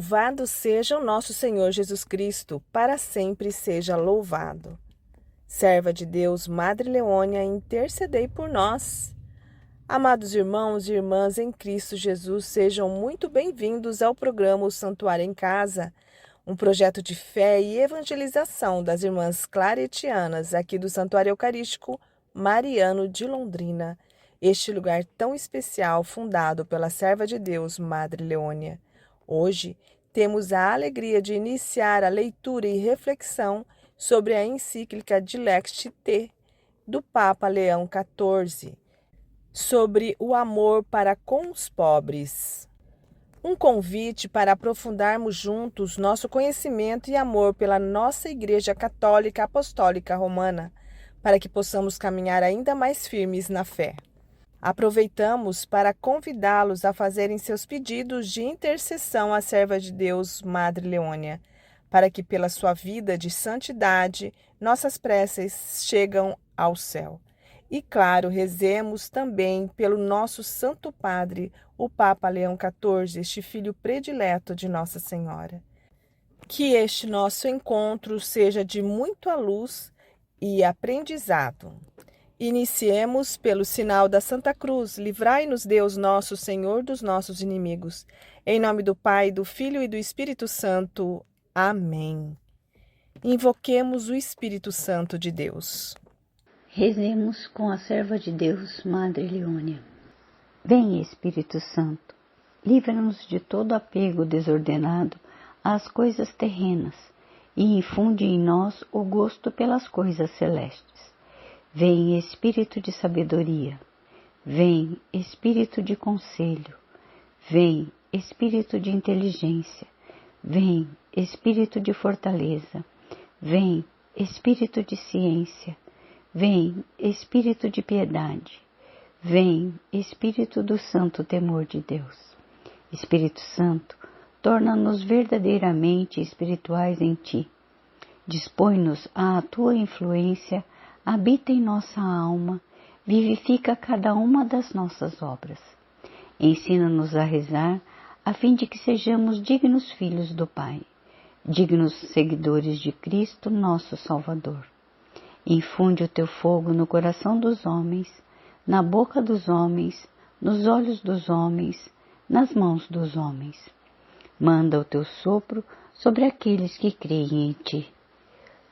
Louvado seja o nosso Senhor Jesus Cristo, para sempre seja louvado. Serva de Deus, Madre Leônia, intercedei por nós. Amados irmãos e irmãs em Cristo Jesus, sejam muito bem-vindos ao programa O Santuário em Casa, um projeto de fé e evangelização das irmãs claretianas aqui do Santuário Eucarístico Mariano de Londrina, este lugar tão especial fundado pela serva de Deus, Madre Leônia. Hoje, temos a alegria de iniciar a leitura e reflexão sobre a encíclica Dilexit Te, do Papa Leão XIV, sobre o amor para com os pobres. Um convite para aprofundarmos juntos nosso conhecimento e amor pela nossa Igreja Católica Apostólica Romana, para que possamos caminhar ainda mais firmes na fé. Aproveitamos para convidá-los a fazerem seus pedidos de intercessão à serva de Deus, Madre Leônia, para que pela sua vida de santidade nossas preces cheguem ao céu. E claro, rezemos também pelo nosso Santo Padre, o Papa Leão XIV, este filho predileto de Nossa Senhora. Que este nosso encontro seja de muita luz e aprendizado. Iniciemos pelo sinal da Santa Cruz. Livrai-nos, Deus nosso Senhor, dos nossos inimigos. Em nome do Pai, do Filho e do Espírito Santo. Amém. Invoquemos o Espírito Santo de Deus. Rezemos com a serva de Deus, Madre Leônia. Vem, Espírito Santo, livra-nos de todo apego desordenado às coisas terrenas e infunde em nós o gosto pelas coisas celestes. Vem, Espírito de sabedoria, vem, Espírito de conselho, vem, Espírito de inteligência, vem, Espírito de fortaleza, vem, Espírito de ciência, vem, Espírito de piedade, vem, Espírito do santo temor de Deus. Espírito Santo, torna-nos verdadeiramente espirituais em Ti. Dispõe-nos à Tua influência, habita em nossa alma, vivifica cada uma das nossas obras. Ensina-nos a rezar, a fim de que sejamos dignos filhos do Pai, dignos seguidores de Cristo, nosso Salvador. Infunde o Teu fogo no coração dos homens, na boca dos homens, nos olhos dos homens, nas mãos dos homens. Manda o Teu sopro sobre aqueles que creem em Ti,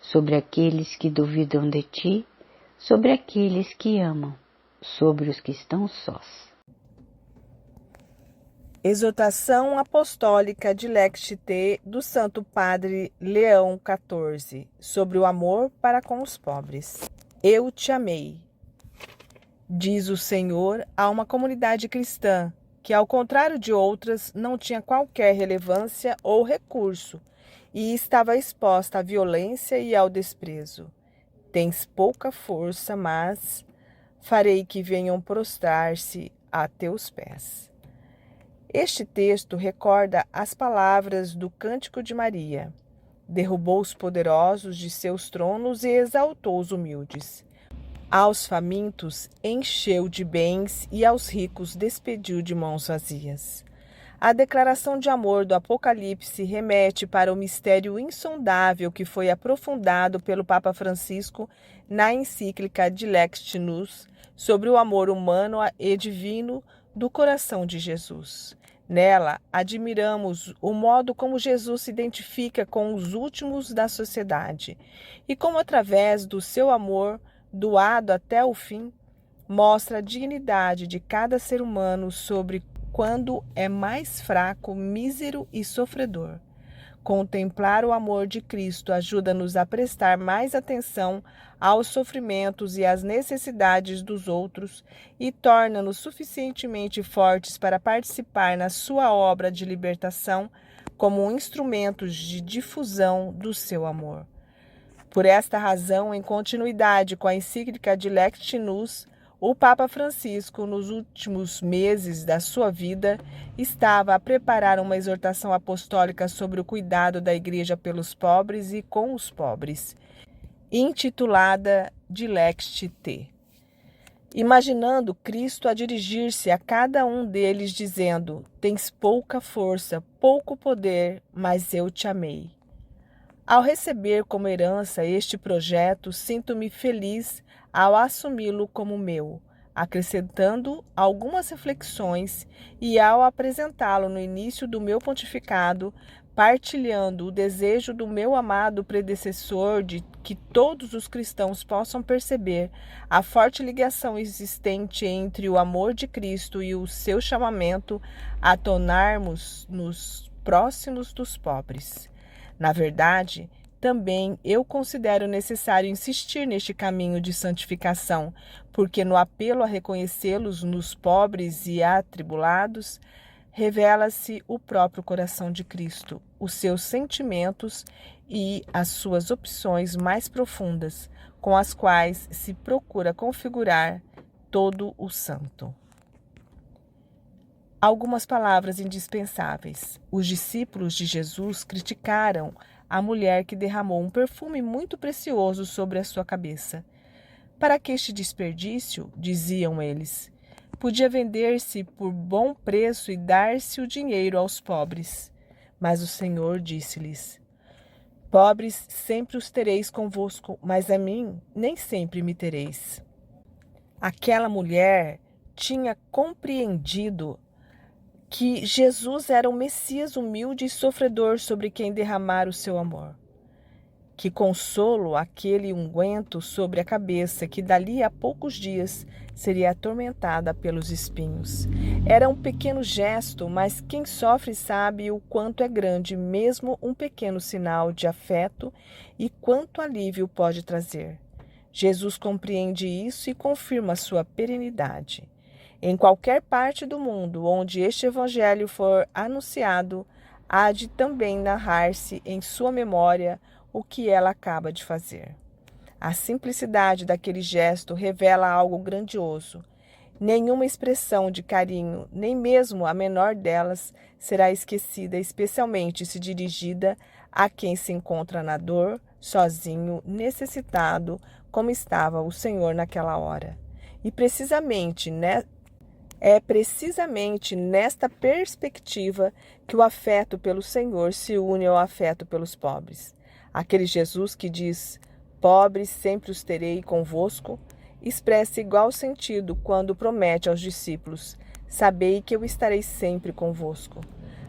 sobre aqueles que duvidam de Ti, sobre aqueles que amam, sobre os que estão sós. Exortação Apostólica Dilexit Te do Santo Padre Leão XIV, sobre o amor para com os pobres. Eu te amei, diz o Senhor a uma comunidade cristã que, ao contrário de outras, não tinha qualquer relevância ou recurso e estava exposta à violência e ao desprezo. Tens pouca força, mas farei que venham prostrar-se a teus pés. Este texto recorda as palavras do Cântico de Maria. Derrubou os poderosos de seus tronos e exaltou os humildes. Aos famintos encheu de bens e aos ricos despediu de mãos vazias. A declaração de amor do Apocalipse remete para o mistério insondável que foi aprofundado pelo Papa Francisco na encíclica Dilexit Nos sobre o amor humano e divino do coração de Jesus. Nela, admiramos o modo como Jesus se identifica com os últimos da sociedade e como, através do seu amor doado até o fim, mostra a dignidade de cada ser humano sobre quando é mais fraco, mísero e sofredor. Contemplar o amor de Cristo ajuda-nos a prestar mais atenção aos sofrimentos e às necessidades dos outros e torna-nos suficientemente fortes para participar na sua obra de libertação como instrumentos de difusão do seu amor. Por esta razão, em continuidade com a encíclica Dilexit Nos, o Papa Francisco, nos últimos meses da sua vida, estava a preparar uma exortação apostólica sobre o cuidado da Igreja pelos pobres e com os pobres, intitulada Dilexit Te. imaginando Cristo a dirigir-se a cada um deles, dizendo: tens pouca força, pouco poder, mas eu te amei. Ao receber como herança este projeto, sinto-me feliz ao assumi-lo como meu, acrescentando algumas reflexões e ao apresentá-lo no início do meu pontificado, partilhando o desejo do meu amado predecessor de que todos os cristãos possam perceber a forte ligação existente entre o amor de Cristo e o seu chamamento a tornarmos-nos próximos dos pobres. Na verdade, também eu considero necessário insistir neste caminho de santificação, porque no apelo a reconhecê-los nos pobres e atribulados, revela-se o próprio coração de Cristo, os seus sentimentos e as suas opções mais profundas, com as quais se procura configurar todo o santo. Algumas palavras indispensáveis. Os discípulos de Jesus criticaram a mulher que derramou um perfume muito precioso sobre a sua cabeça. Para que este desperdício, diziam eles, podia vender-se por bom preço e dar-se o dinheiro aos pobres. Mas o Senhor disse-lhes: pobres sempre os tereis convosco, mas a mim nem sempre me tereis. Aquela mulher tinha compreendido que Jesus era o Messias humilde e sofredor sobre quem derramar o seu amor. Que consolo aquele unguento sobre a cabeça que dali a poucos dias seria atormentada pelos espinhos. Era um pequeno gesto, mas quem sofre sabe o quanto é grande mesmo um pequeno sinal de afeto e quanto alívio pode trazer. Jesus compreende isso e confirma sua perenidade. Em qualquer parte do mundo onde este evangelho for anunciado, há de também narrar-se em sua memória o que ela acaba de fazer. A simplicidade daquele gesto revela algo grandioso. Nenhuma expressão de carinho, nem mesmo a menor delas, será esquecida, especialmente se dirigida a quem se encontra na dor, sozinho, necessitado, como estava o Senhor naquela hora. E é precisamente nesta perspectiva que o afeto pelo Senhor se une ao afeto pelos pobres. Aquele Jesus que diz: pobres sempre os terei convosco, expressa igual sentido quando promete aos discípulos: sabei que eu estarei sempre convosco.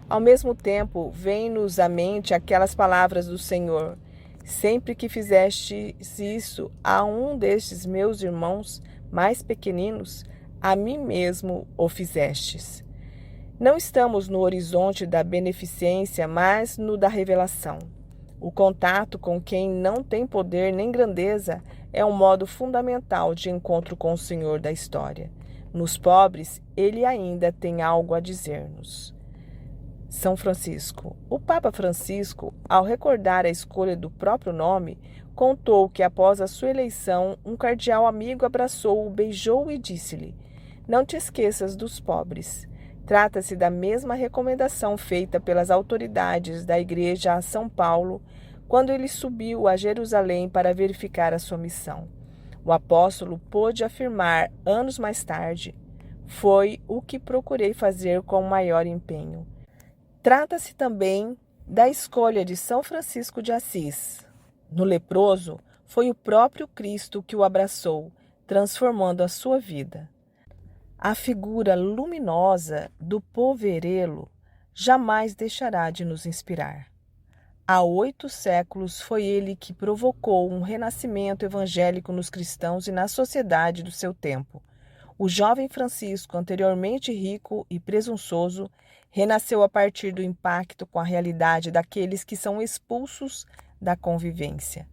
Ao mesmo tempo, vem-nos à mente aquelas palavras do Senhor: sempre que fizestes isso a um destes meus irmãos mais pequeninos, a mim mesmo o fizestes. Não estamos no horizonte da beneficência, mas no da revelação. O contato com quem não tem poder nem grandeza é um modo fundamental de encontro com o Senhor da história. Nos pobres, ele ainda tem algo a dizer-nos. São Francisco. O Papa Francisco, ao recordar a escolha do próprio nome, contou que após a sua eleição, um cardeal amigo abraçou-o, beijou-o e disse-lhe: não te esqueças dos pobres. Trata-se da mesma recomendação feita pelas autoridades da Igreja a São Paulo quando ele subiu a Jerusalém para verificar a sua missão. O apóstolo pôde afirmar anos mais tarde: foi o que procurei fazer com maior empenho. Trata-se também da escolha de São Francisco de Assis. No leproso, foi o próprio Cristo que o abraçou, transformando a sua vida. A figura luminosa do poverelo jamais deixará de nos inspirar. Há 8 séculos foi ele que provocou um renascimento evangélico nos cristãos e na sociedade do seu tempo. O jovem Francisco, anteriormente rico e presunçoso, renasceu a partir do impacto com a realidade daqueles que são expulsos da convivência.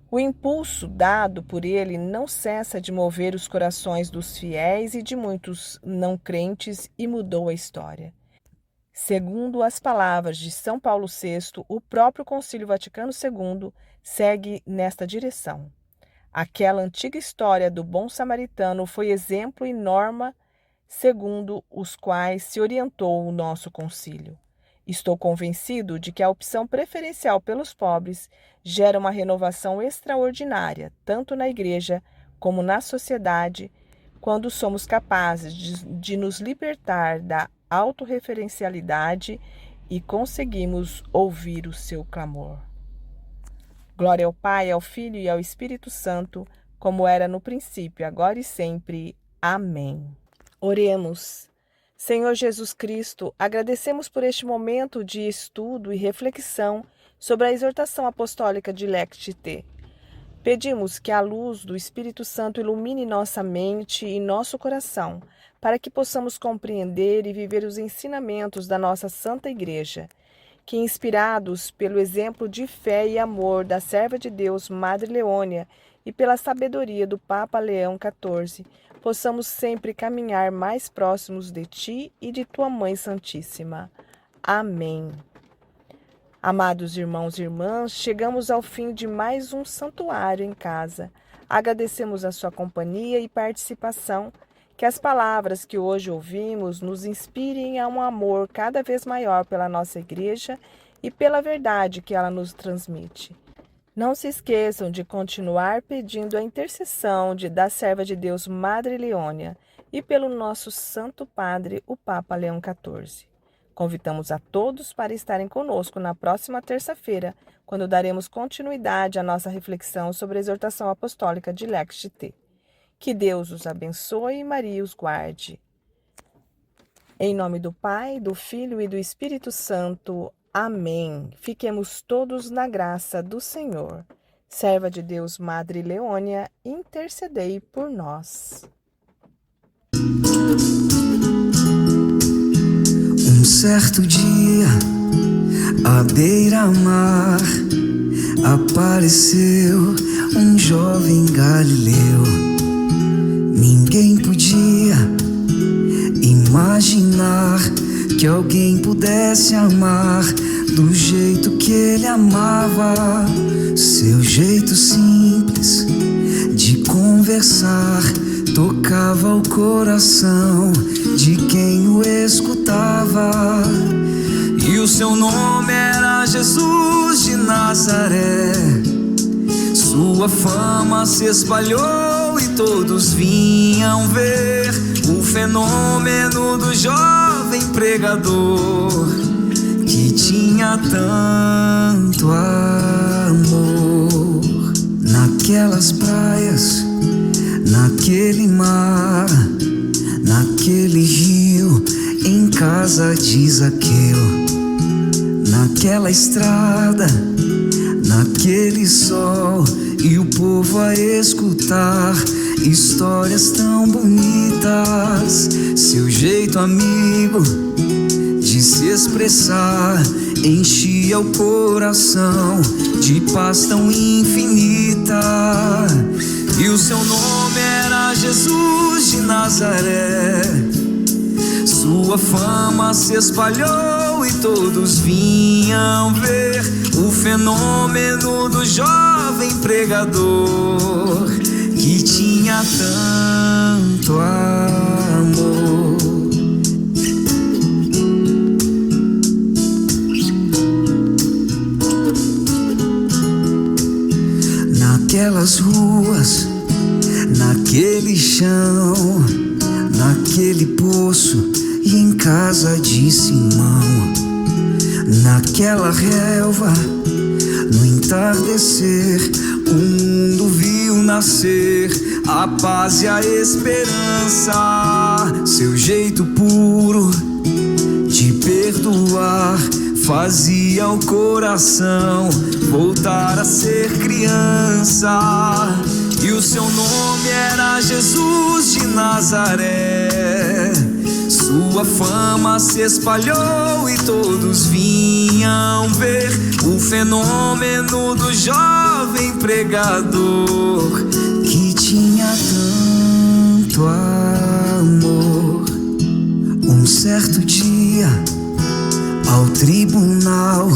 O impulso dado por ele não cessa de mover os corações dos fiéis e de muitos não crentes e mudou a história. Segundo as palavras de São Paulo VI, o próprio Concílio Vaticano II segue nesta direção. Aquela antiga história do bom samaritano foi exemplo e norma segundo os quais se orientou o nosso concílio. Estou convencido de que a opção preferencial pelos pobres gera uma renovação extraordinária, tanto na Igreja como na sociedade, quando somos capazes de nos libertar da autorreferencialidade e conseguimos ouvir o seu clamor. Glória ao Pai, ao Filho e ao Espírito Santo, como era no princípio, agora e sempre. Amém. Oremos. Senhor Jesus Cristo, agradecemos por este momento de estudo e reflexão sobre a exortação apostólica de Lectio Te. Pedimos que a luz do Espírito Santo ilumine nossa mente e nosso coração, para que possamos compreender e viver os ensinamentos da nossa Santa Igreja, que, inspirados pelo exemplo de fé e amor da serva de Deus, Madre Leônia, e pela sabedoria do Papa Leão XIV, possamos sempre caminhar mais próximos de Ti e de Tua Mãe Santíssima. Amém. Amados irmãos e irmãs, chegamos ao fim de mais um Santuário em Casa. Agradecemos a sua companhia e participação. Que as palavras que hoje ouvimos nos inspirem a um amor cada vez maior pela nossa Igreja e pela verdade que ela nos transmite. Não se esqueçam de continuar pedindo a intercessão da serva de Deus Madre Leônia e pelo nosso Santo Padre, o Papa Leão XIV. Convidamos a todos para estarem conosco na próxima terça-feira, quando daremos continuidade à nossa reflexão sobre a exortação apostólica de Lectio Te. Que Deus os abençoe e Maria os guarde. Em nome do Pai, do Filho e do Espírito Santo. Amém. Fiquemos todos na graça do Senhor. Serva de Deus, Madre Leônia, intercedei por nós. Um certo dia, à beira-mar, apareceu um jovem galileu. Ninguém podia imaginar que alguém pudesse amar do jeito que ele amava. Seu jeito simples de conversar tocava o coração de quem o escutava. E o seu nome era Jesus de Nazaré. Sua fama se espalhou e todos vinham ver o fenômeno do jovem pregador, que tinha tanto amor. Naquelas praias, naquele mar, naquele rio, em casa de Zaqueu, naquela estrada, naquele sol, e o povo a escutar histórias tão bonitas. Seu jeito amigo de se expressar enchia o coração de paz tão infinita. E o seu nome era Jesus de Nazaré. Sua fama se espalhou e todos vinham ver o fenômeno do jovem pregador, que tinha tanto amor. Naquelas ruas, naquele chão, naquele poço e em casa de Simão, naquela relva, no entardecer, o mundo viu nascer a paz e a esperança. Seu jeito puro de perdoar fazia o coração voltar a ser criança. E o seu nome era Jesus de Nazaré. Sua fama se espalhou e todos vinham ver o fenômeno do jovem pregador, que tinha tanto amor. Um certo dia, ao tribunal,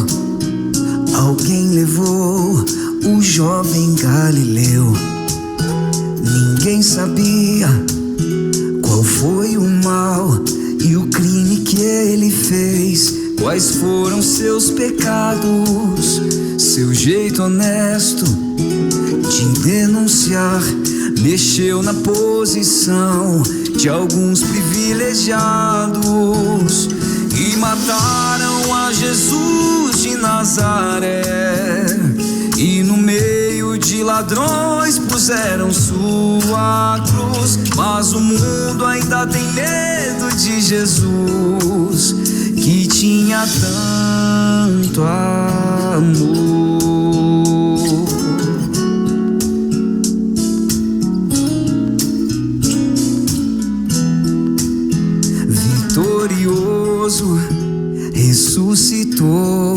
alguém levou o jovem Galileu. Ninguém sabia qual foi o mal e o crime que ele fez, quais foram seus pecados. Seu jeito honesto de denunciar mexeu na posição de alguns privilegiados e mataram a Jesus de Nazaré. E no meio de ladrões puseram sua cruz, mas o mundo ainda tem medo de Jesus, que tinha tanto amor. Vitorioso, ressuscitou,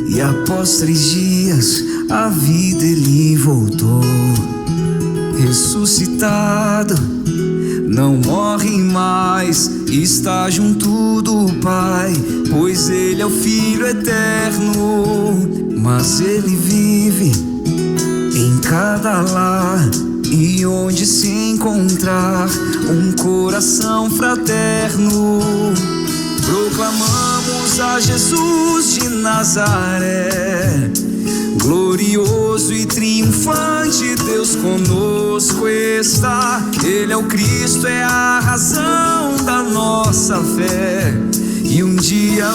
e após 3 dias a vida ele voltou. Ressuscitado, não morre mais, está junto do Pai, pois ele é o Filho eterno. Mas ele vive em cada lar, e onde se encontrar um coração fraterno, proclamamos a Jesus de Nazaré. Glorioso e triunfante, Deus conosco está. Ele é o Cristo, é a razão da nossa fé, e um dia